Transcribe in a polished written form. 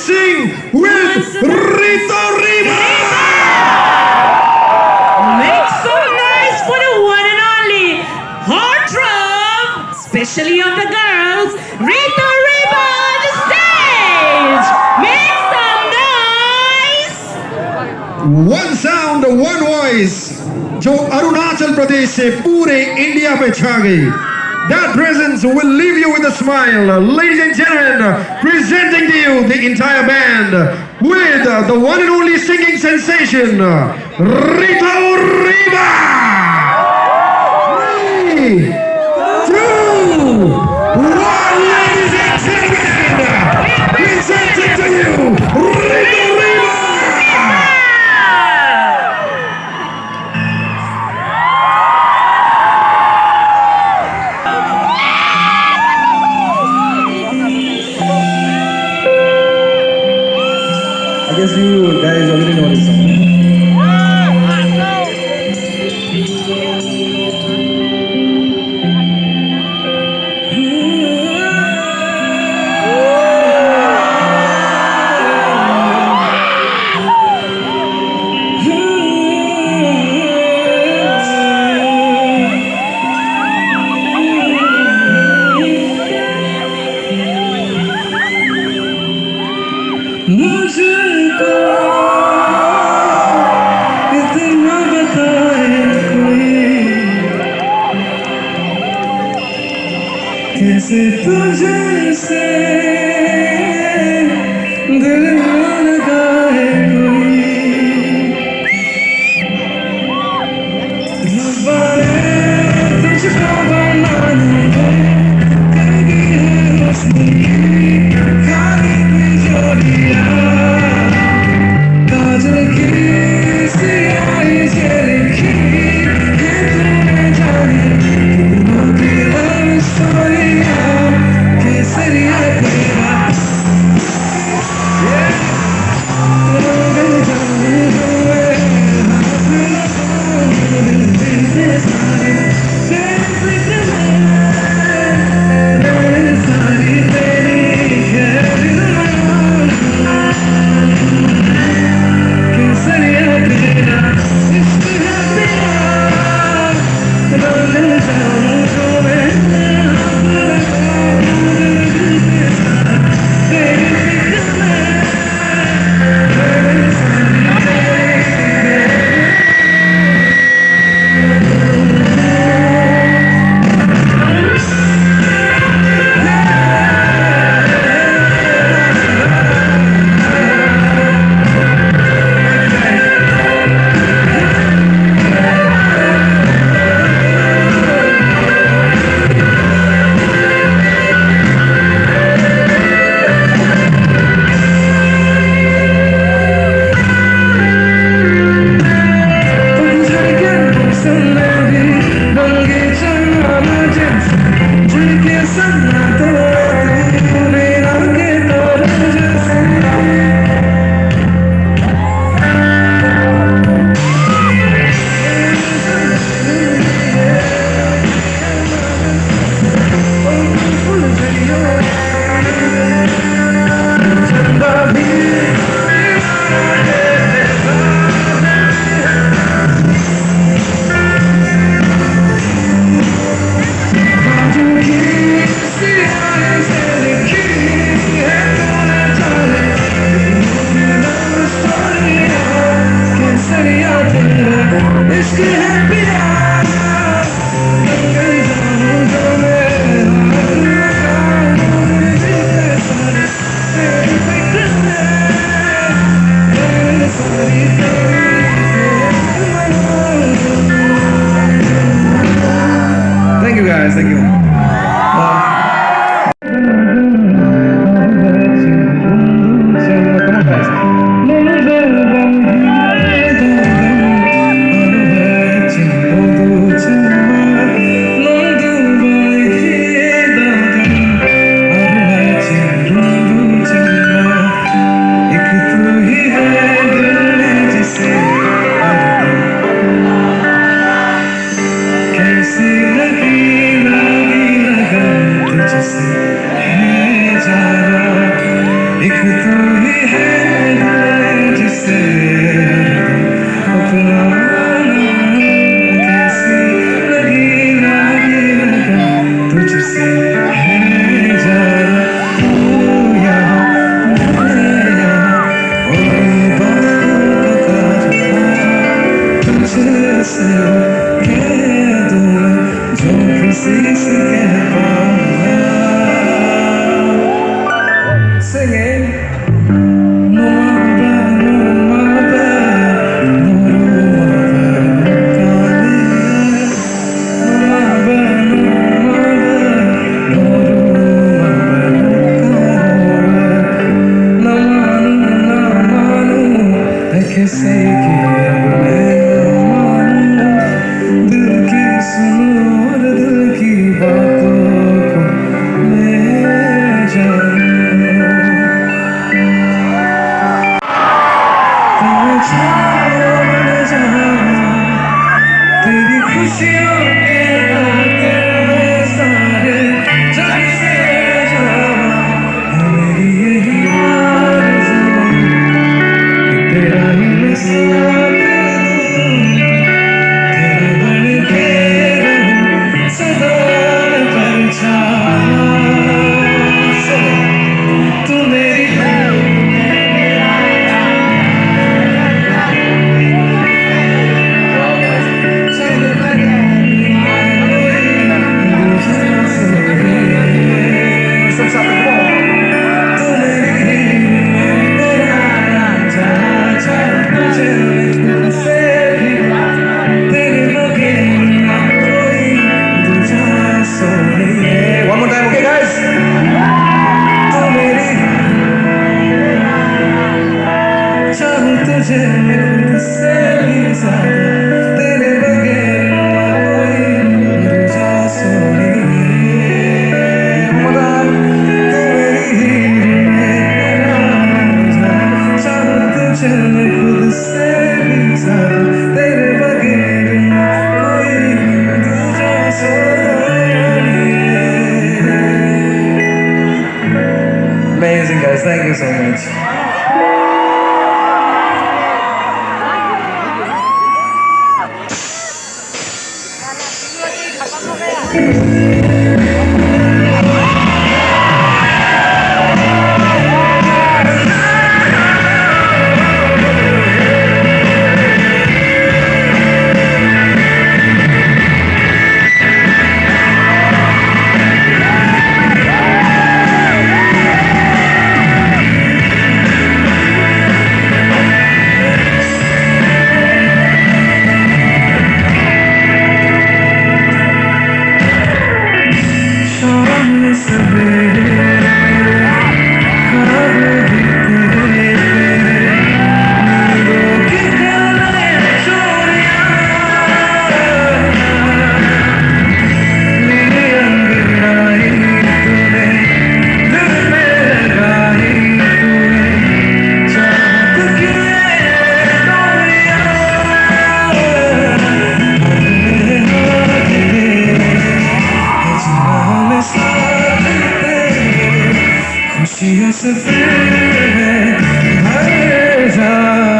dancing with Rito Riva! Make some noise for the one and only heartthrob, especially of the girls, Rito Riva on the stage. Make some noise. One sound, one voice. जो अरुणाचल प्रदेश से पूरे India पे छा गई. That presence will leave you with a smile. Ladies and gentlemen, presenting to you the entire band with the one and only singing sensation, Rito Riva. 3, 2, 1, ladies and gentlemen, presenting to you, Rito Riva. I guess you guys already know this song. मुझको इतना बताए कोई कैसे तुझसे दिल न लगाए कोई रब्बा ने तुझको बनाने करेगी है हुस्न की खाली कोई जोड़ियां काजल की सियाही से लिखी है तूने जाने तू की लव स्टोरियां केसरिया तेरा रंग जाने हुए हाथ लगाऊं दिल से सारे तेरे फिक्र में सारी तेरी खैर केसरिया तेरा इश्क है प्यार रंग जाऊं जो मैं हाथ लगाऊं दिल से सारे तेरी फिक्र में Yeah. amazing, guys. Thank you so much. खुशियाँ से फिर हर जा